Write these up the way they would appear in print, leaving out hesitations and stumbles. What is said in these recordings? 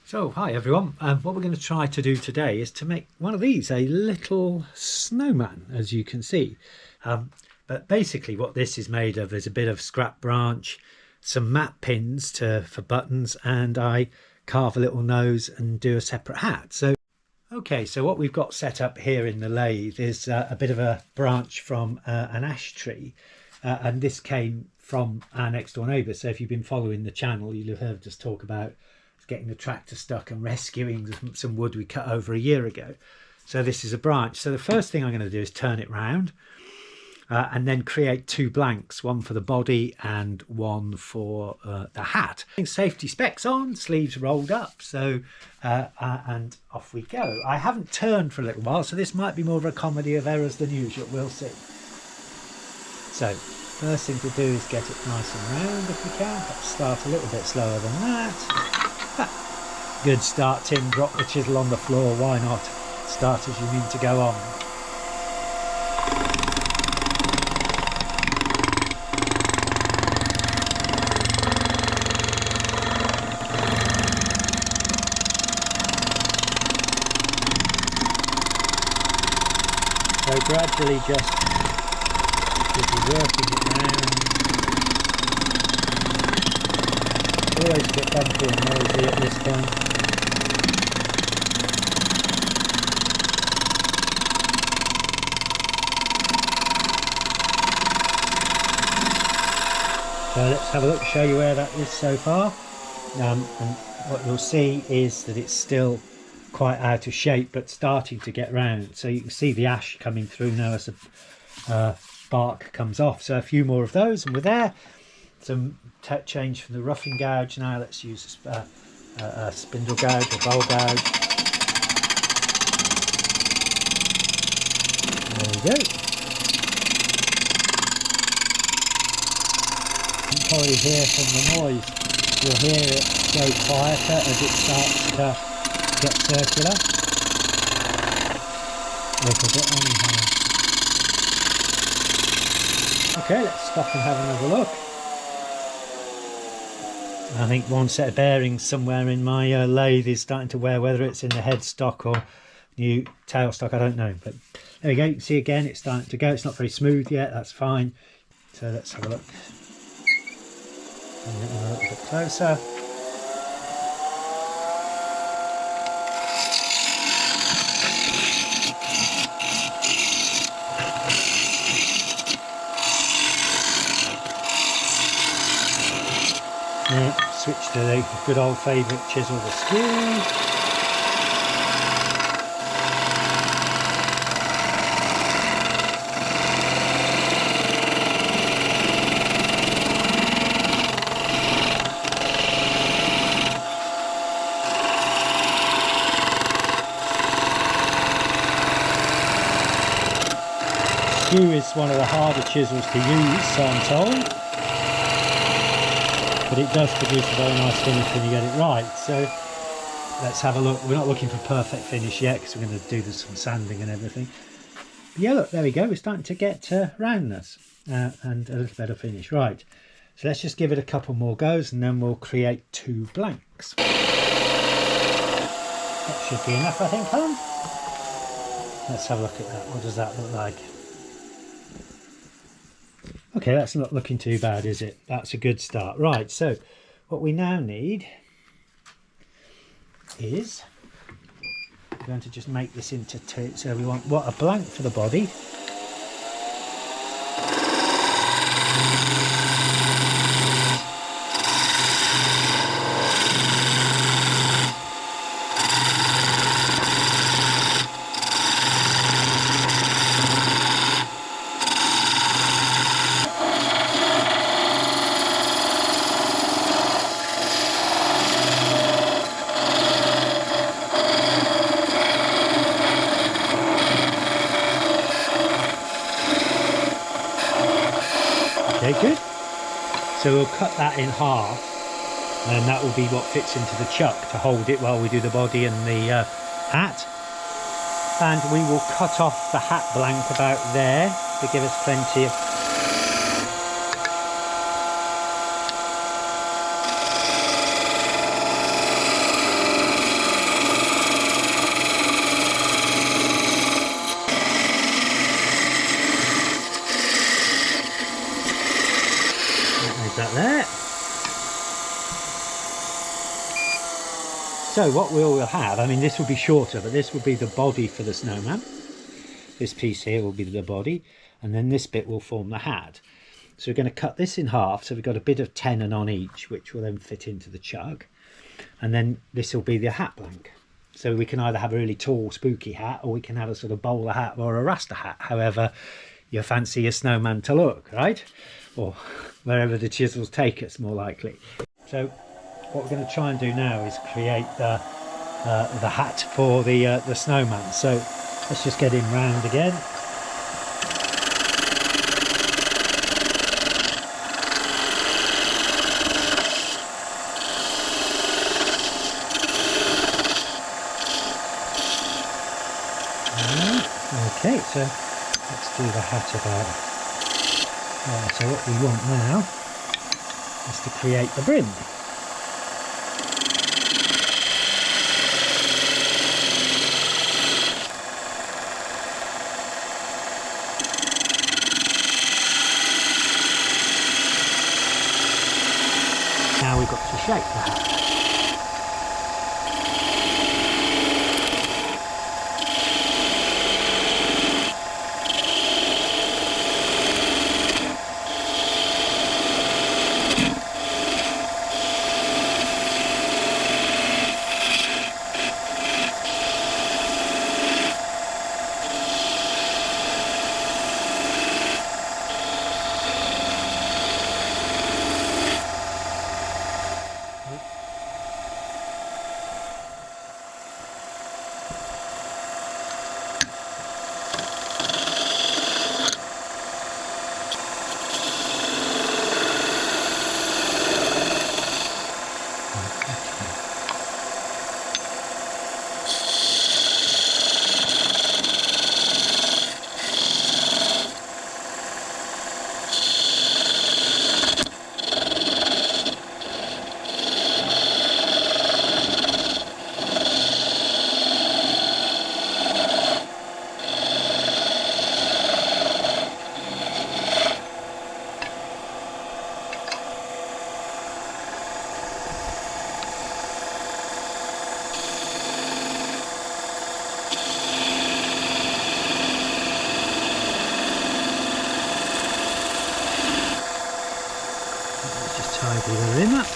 So, hi everyone. What we're going to try to do today is to make one of these, a little snowman, as you can see. But basically what this is made of is a bit of scrap branch, some mat pins for buttons, and I carve a little nose and do a separate hat. So what we've got set up here in the lathe is a bit of a branch from an ash tree, and this came from our next door neighbour. So if you've been following the channel, you'll have heard us talk about getting the tractor stuck and rescuing some wood we cut over a year ago. So this is a branch. So the first thing I'm going to do is turn it round and then create two blanks, one for the body and one for the hat. Safety specs on, sleeves rolled up, so and off we go. I haven't turned for a little while, so this might be more of a comedy of errors than usual. We'll see. So first thing to do is get it nice and round if we can. Perhaps start a little bit slower than that. Good start, Tim. Drop the chisel on the floor. Why not? Start as you mean to go on. So gradually just working it round. Always a bit bumpy and noisy at this point. So let's have a look, show you where that is so far. And what you'll see is that it's still quite out of shape, but starting to get round. So you can see the ash coming through now as the bark comes off. So a few more of those and we're there. Some change from the roughing gouge. Now let's use a spindle gouge or bowl gouge. There we go. You can probably hear from the noise, you'll hear it go quieter as it starts to get circular. A little bit anyhow. Okay, let's stop and have another look. I think one set of bearings somewhere in my lathe is starting to wear, whether it's in the headstock or new tailstock, I don't know. But there we go, you can see again it's starting to go. It's not very smooth yet, that's fine. So let's have a look. A little bit closer. Now, switch to the good old favourite chisel, the skew. Skew is one of the harder chisels to use, so I'm told, but it does produce a very nice finish when you get it right. So let's have a look. We're not looking for perfect finish yet because we're going to do some sanding and everything. But yeah, look, there we go. We're starting to get roundness and a little better finish. Right, so let's just give it a couple more goes and then we'll create two blanks. That should be enough, I think, hon? Let's have a look at that. What does that look like? Okay, that's not looking too bad, is it? That's a good start. Right, so what we now need is, we're going to just make this into two. So we want a blank for the body. Okay, good. So we'll cut that in half and that will be what fits into the chuck to hold it while we do the body and the hat. And we will cut off the hat blank about there to give us plenty of So what we'll have, I mean, this will be shorter, but this will be the body for the snowman. This piece here will be the body, and then this bit will form the hat. So we're going to cut this in half, so we've got a bit of tenon on each, which will then fit into the chug. And then this will be the hat blank. So we can either have a really tall, spooky hat, or we can have a sort of bowler hat or a rasta hat, however you fancy your snowman to look, right? Or wherever the chisels take us, more likely. So what we're going to try and do now is create the hat for the snowman. So let's just get him round again. Okay, so let's do the hat about. So what we want now is to create the brim. Now we've got to shape the hat. Tidy the rim up.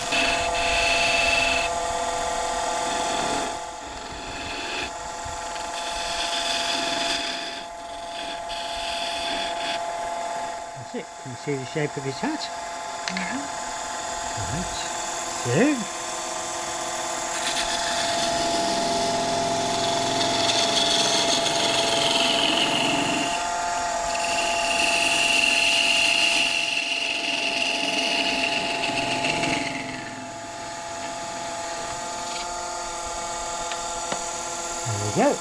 That's it. Can you see the shape of his hat? Right. So. There we go.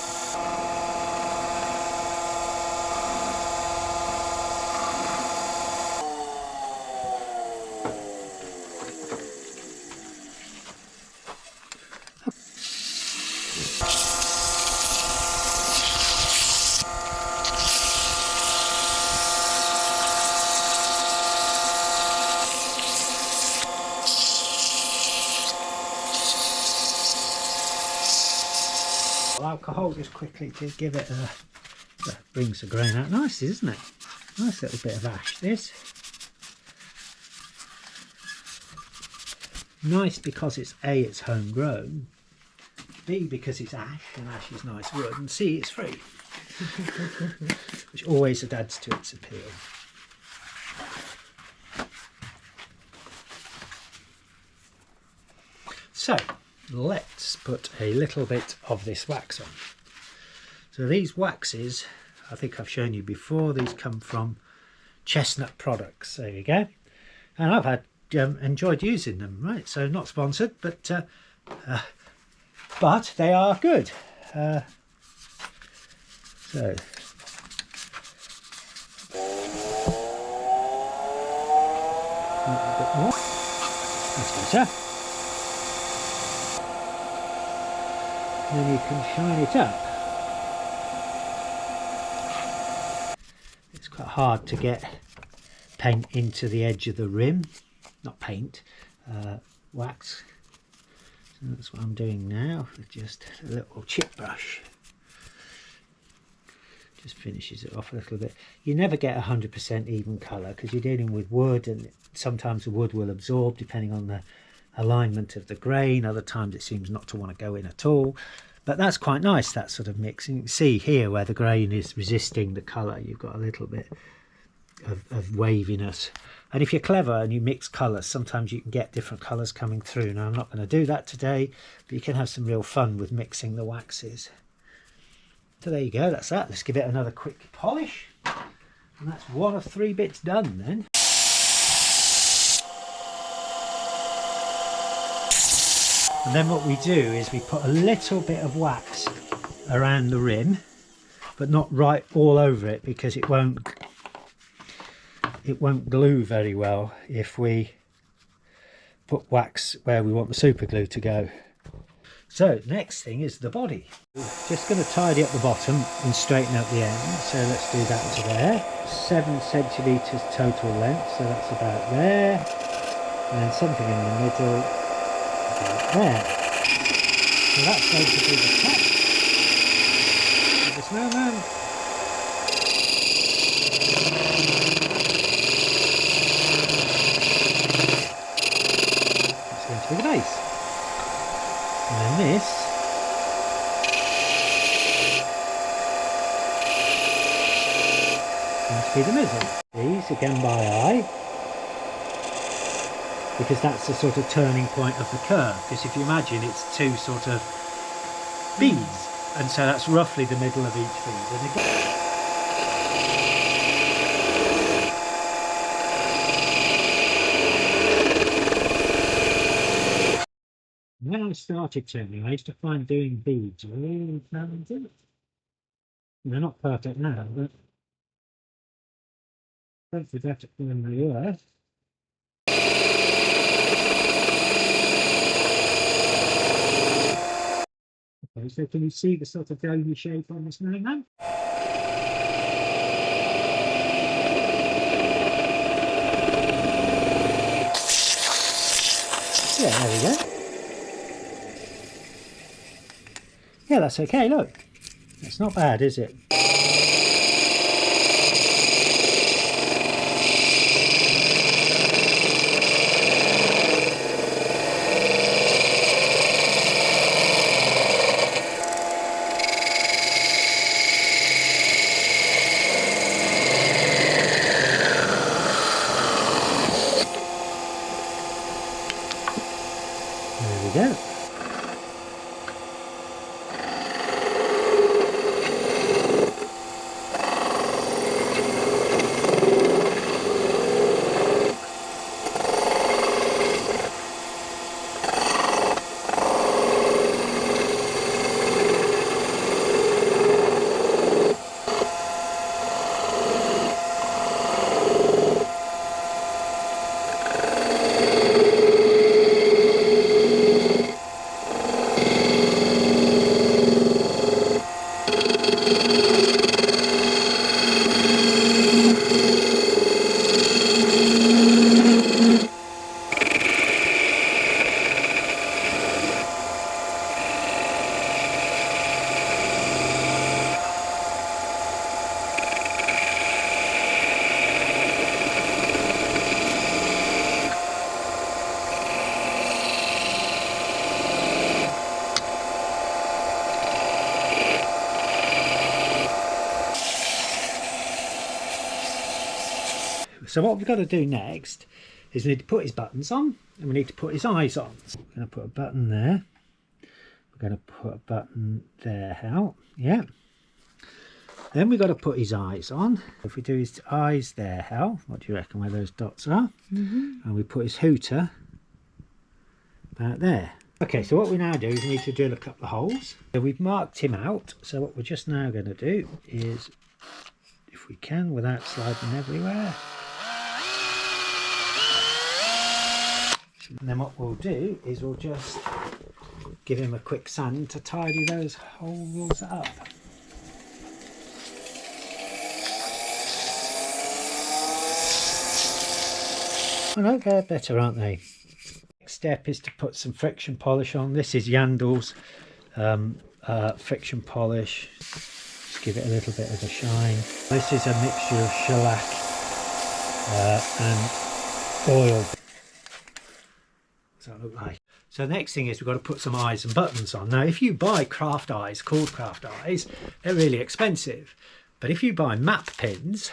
Alcohol just quickly to give it a, that brings the grain out nice, isn't it? Nice little bit of ash, this. Nice because it's A, it's homegrown, B, because it's ash, and ash is nice wood, and C, it's free. Which always adds to its appeal. So let's put a little bit of this wax on. So these waxes, I think I've shown you before, these come from Chestnut Products. There you go. And I've had enjoyed using them, right? So not sponsored, but they are good. So a bit more. That's better. Then you can shine it up. It's quite hard to get paint into the edge of the rim, not paint, wax. And that's what I'm doing now with just a little chip brush. Just finishes it off a little bit. You never get 100% even colour because you're dealing with wood, and sometimes the wood will absorb depending on the alignment of the grain. Other times it seems not to want to go in at all. But that's quite nice, that sort of mix. And you can see here where the grain is resisting the colour, you've got a little bit of waviness. And if you're clever and you mix colours, sometimes you can get different colours coming through. Now I'm not going to do that today, but you can have some real fun with mixing the waxes. So there you go, that's that. Let's give it another quick polish. And that's 1 of 3 bits done then. And then what we do is we put a little bit of wax around the rim, but not right all over it, because it won't glue very well if we put wax where we want the super glue to go. So next thing is the body. Just going to tidy up the bottom and straighten out the end. So let's do that to there. 7 centimetres total length, so that's about there. And then something in the middle. There. So that's going to be the top of the snowman. That's going to be the base. And then this is going to be the middle. These again by eye, because that's the sort of turning point of the curve. Because if you imagine, it's 2 sort of beads, and so that's roughly the middle of each bead. And again, when I started turning, I used to find doing beads really challenging. They're not perfect now, but hopefully better than they were. Okay, so can you see the sort of doughy shape on this now? Yeah, there we go. Yeah, that's okay, look. It's not bad, is it? There we go. So what we've got to do next is we need to put his buttons on, and we need to put his eyes on. So we're going to put a button there. We're going to put a button there out. Yeah. Then we've got to put his eyes on. If we do his eyes there, Hal, what do you reckon where those dots are? And we put his hooter about there. Okay, so what we now do is we need to drill a couple of holes. So we've marked him out. So what we're just now going to do is, if we can, without sliding everywhere. And then what we'll do is we'll just give him a quick sand to tidy those holes up. I know they're better, aren't they? Next step is to put some friction polish on. This is Yandle's friction polish. Just give it a little bit of a shine. This is a mixture of shellac and oil. What's that look like? So the next thing is we've got to put some eyes and buttons on. Now if you buy craft eyes, called craft eyes, they're really expensive. But if you buy map pins,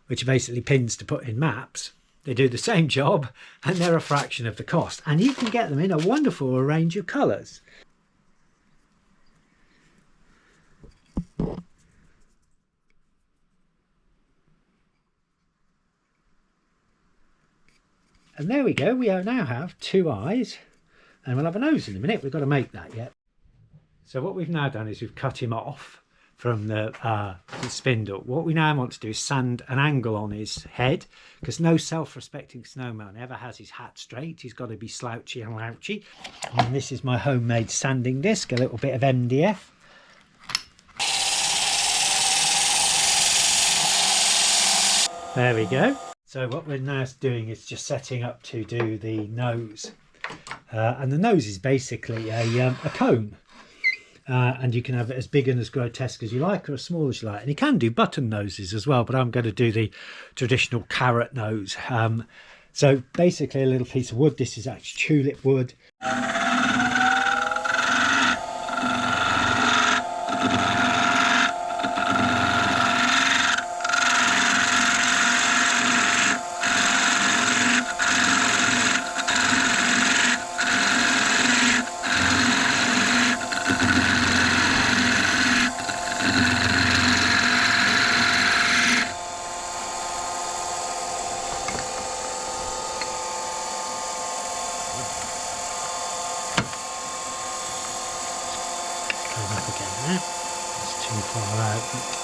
which are basically pins to put in maps, they do the same job and they're a fraction of the cost. And you can get them in a wonderful range of colours. And there we go, we now have two eyes, and we'll have a nose in a minute. We've got to make that yet. So what we've now done is we've cut him off from the spindle. What we now want to do is sand an angle on his head, because no self-respecting snowman ever has his hat straight. He's got to be slouchy and louchy. And this is my homemade sanding disc, a little bit of MDF. There we go. So what we're now doing is just setting up to do the nose. And the nose is basically a cone. And you can have it as big and as grotesque as you like, or as small as you like. And you can do button noses as well, but I'm going to do the traditional carrot nose. So basically a little piece of wood. This is actually tulip wood. Up again now. It's too far out.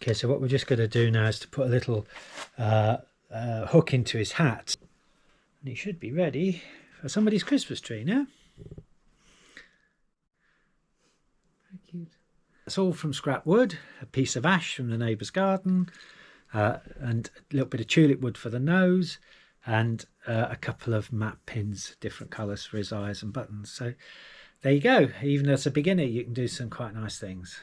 Okay, so what we're just going to do now is to put a little hook into his hat. And he should be ready for somebody's Christmas tree now. Very cute. It's all from scrap wood, a piece of ash from the neighbour's garden, and a little bit of tulip wood for the nose, and a couple of map pins, different colours for his eyes and buttons. So there you go. Even as a beginner, you can do some quite nice things.